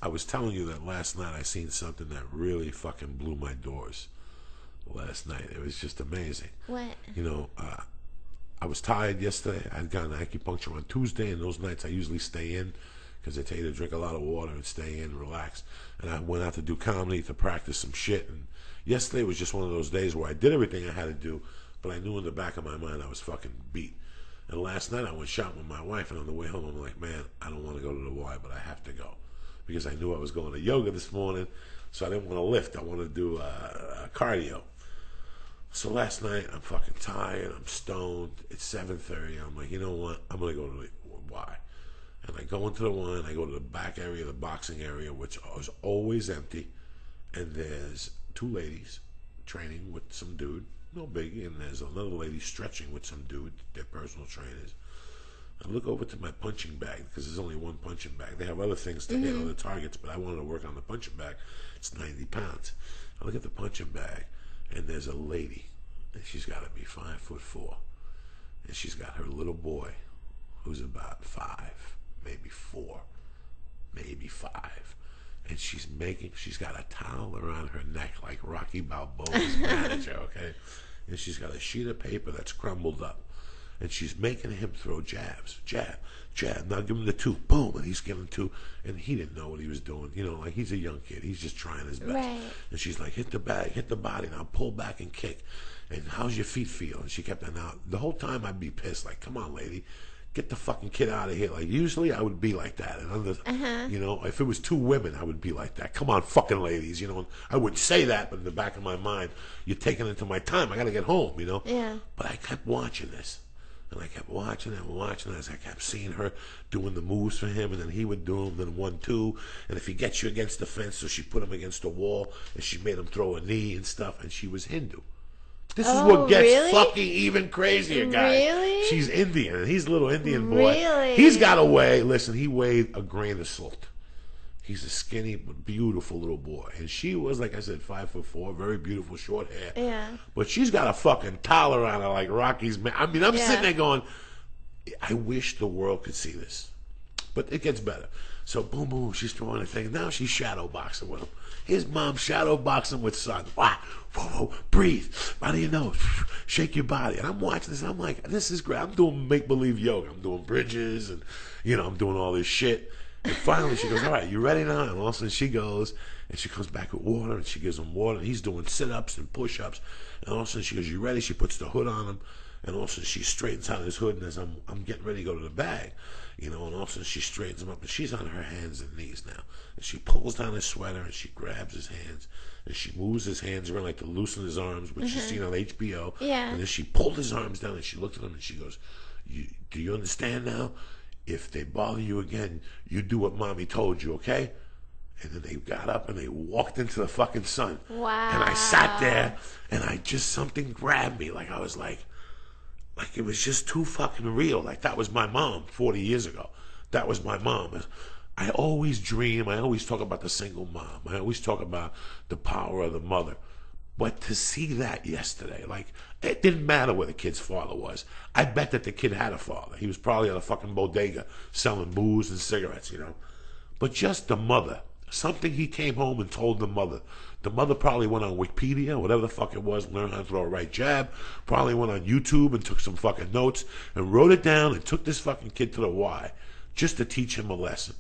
I was telling you that last night I seen something that really fucking blew my doors. Last night, it was just amazing. What? You know, I was tired yesterday. I'd gotten acupuncture on Tuesday, and those nights I usually stay in because they tell you to drink a lot of water and stay in, relax. And I went out to do comedy to practice some shit. And yesterday was just one of those days where I did everything I had to do, but I knew in the back of my mind I was fucking beat. And last night I went shopping with my wife, and on the way home I'm like, man, I don't want to go to the Y, but I have to go because I knew I was going to yoga this morning, so I didn't want to lift. I wanted to do cardio. So last night, I'm fucking tired, I'm stoned, it's 7:30, I'm like, you know what, I'm going to go to the Y. And I go into the one, I go to the back area, the boxing area, which is always empty, and there's two ladies training with some dude, no biggie, and there's another lady stretching with some dude, they're personal trainers. I look over to my punching bag, because there's only one punching bag. They have other things to hit other targets, but I wanted to work on the punching bag. It's 90 pounds. I look at the punching bag, and there's a lady, and she's got to be 5'4", and she's got her little boy, who's about 5, maybe 4, maybe 5, and she's got a towel around her neck like Rocky Balboa's manager, okay, and she's got a sheet of paper that's crumbled up, and she's making him throw jabs, jab, now give him the 2, boom, and he's giving 2, and he didn't know what he was doing, you know, like he's a young kid, he's just trying his best, Right. and she's like, hit the bag, hit the body, now pull back and kick, and how's your feet feel? And she kept on out. The whole time I'd be pissed, like, come on, lady, get the fucking kid out of here. Like, usually I would be like that, and you know, if it was 2 women, I would be like that. Come on, fucking ladies, you know. And I wouldn't say that, but in the back of my mind, you're taking into my time. I got to get home, you know. Yeah. But I kept watching this. And I kept watching and watching as I kept seeing her doing the moves for him, and then he would do them, then 1, 2. And if he gets you against the fence, so she put him against the wall, and she made him throw a knee and stuff, and she was Hindu. This is what gets really? fucking even crazier, guys. Really? She's Indian, and he's a little Indian boy. Really? He's got to weigh, listen, he weighed a grain of salt. He's a skinny but beautiful little boy. And she was, like I said, 5'4", very beautiful, short hair. Yeah. But she's got a fucking towel around her like Rocky's man. I mean, I'm sitting there going, I wish the world could see this. But it gets better. So boom, boom, she's throwing a thing. Now she's shadow boxing with him. His mom shadow boxing with son. Wow, whoa, whoa, breathe. Out of your nose. Shake your body. And I'm watching this. I'm like, this is great. I'm doing make-believe yoga. I'm doing bridges and, you know, I'm doing all this shit. And finally she goes, all right, you ready now? And all of a sudden she goes and she comes back with water and she gives him water. And he's doing sit-ups and push-ups. And all of a sudden she goes, you ready? She puts the hood on him. And all of a sudden she straightens out his hood, and as I'm getting ready to go to the bag, you know, and all of a sudden she straightens him up, and she's on her hands and knees now. And she pulls down his sweater, and she grabs his hands, and she moves his hands around like to loosen his arms, which you've seen on HBO. Yeah. And then she pulled his arms down, and she looked at him, and she goes, do you understand now? If they bother you again, you do what mommy told you, okay? And then they got up and they walked into the fucking sun. Wow. And I sat there, and something grabbed me, like I was like it was just too fucking real. Like that was my mom 40 years ago. That was my mom. I always dream, I always talk about the single mom. I always talk about the power of the mother. But to see that yesterday, like, it didn't matter where the kid's father was. I bet that the kid had a father. He was probably at a fucking bodega selling booze and cigarettes, you know. But just the mother. Something he came home and told the mother. The mother probably went on Wikipedia, whatever the fuck it was, learned how to throw a right jab. Probably went on YouTube and took some fucking notes and wrote it down and took this fucking kid to the Y just to teach him a lesson.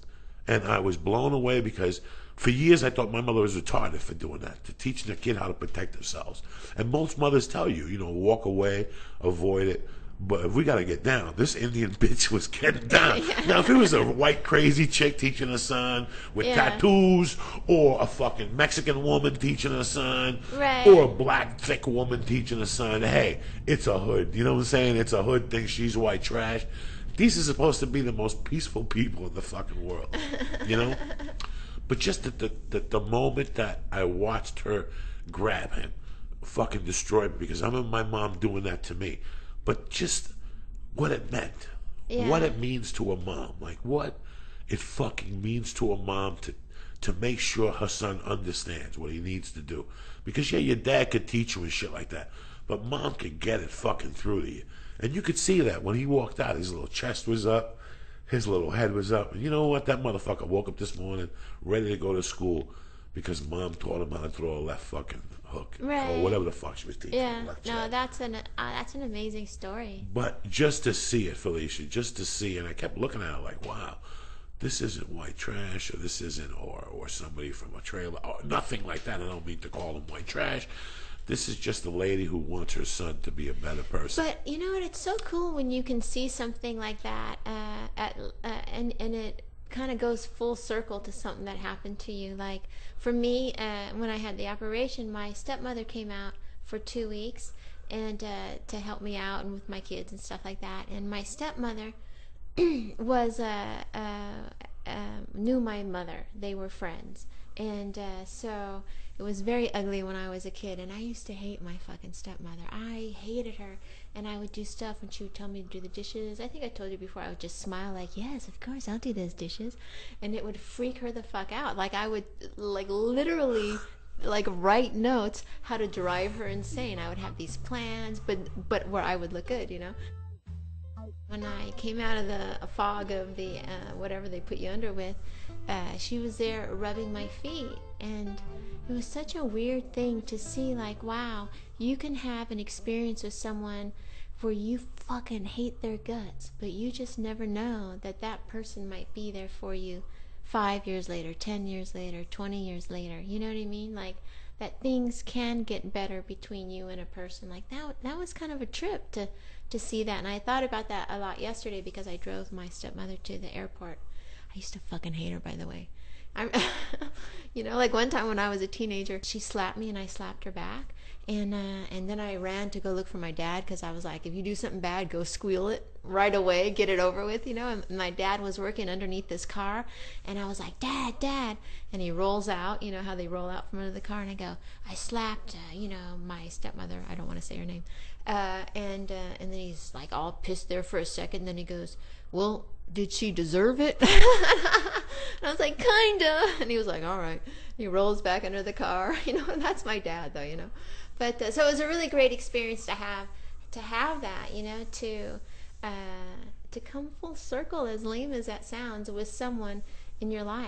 And I was blown away because for years I thought my mother was retarded for doing that, to teaching the kid how to protect themselves. And most mothers tell you, you know, walk away, avoid it. But if we got to get down, this Indian bitch was getting down. Now, if it was a white crazy chick teaching her son with tattoos, or a fucking Mexican woman teaching her son, or a black thick woman teaching her son, hey, it's a hood. You know what I'm saying? It's a hood thing. She's white trash. These are supposed to be the most peaceful people in the fucking world, you know? But just the moment that I watched her grab him, fucking destroyed me, because I remember my mom doing that to me. But just what it meant, what it means to a mom, like what it fucking means to a mom to make sure her son understands what he needs to do. Because yeah, your dad could teach you and shit like that, but mom can get it fucking through to you. And you could see that when he walked out, his little chest was up, his little head was up. And you know what? That motherfucker woke up this morning ready to go to school because mom taught him how to throw a left fucking hook. Right. Or whatever the fuck she was teaching him. No, that's an amazing story. But just to see it, Felicia, just to see, and I kept looking at it like, wow, this isn't white trash, or this isn't, or somebody from a trailer, or nothing like that. I don't mean to call them white trash. This is just a lady who wants her son to be a better person. But you know what? It's so cool when you can see something like that, and it kind of goes full circle to something that happened to you. Like for me, when I had the operation, my stepmother came out for 2 weeks and to help me out and with my kids and stuff like that. And my stepmother was knew my mother. They were friends, and so it was very ugly when I was a kid. And I used to hate my fucking stepmother. I hated her, and I would do stuff when she would tell me to do the dishes. I think I told you before. I would just smile like, yes, of course, I'll do those dishes, and it would freak her the fuck out. Like I would literally write notes how to drive her insane. I would have these plans, but where I would look good, you know. When I came out of the fog of the whatever they put you under with, she was there rubbing my feet, and it was such a weird thing to see. Like, wow, you can have an experience with someone where you fucking hate their guts, but you just never know that that person might be there for you 5 years later, 10 years later, 20 years later. You know what I mean? Like that things can get better between you and a person. Like that was kind of a trip to see that. And I thought about that a lot yesterday because I drove my stepmother to the airport. I used to fucking hate her, by the way. You know, like one time when I was a teenager, she slapped me and I slapped her back. And then I ran to go look for my dad because I was like, if you do something bad, go squeal it right away, get it over with, you know. And my dad was working underneath this car, and I was like, Dad, Dad. And he rolls out, you know how they roll out from under the car, and I go, I slapped, my stepmother. I don't want to say her name. And then he's like all pissed there for a second. Then he goes, well, did she deserve it? And I was like, kinda. And he was like, all right. He rolls back under the car. You know, and that's my dad, though, you know. But so it was a really great experience to have that, you know, to come full circle, as lame as that sounds, with someone in your life.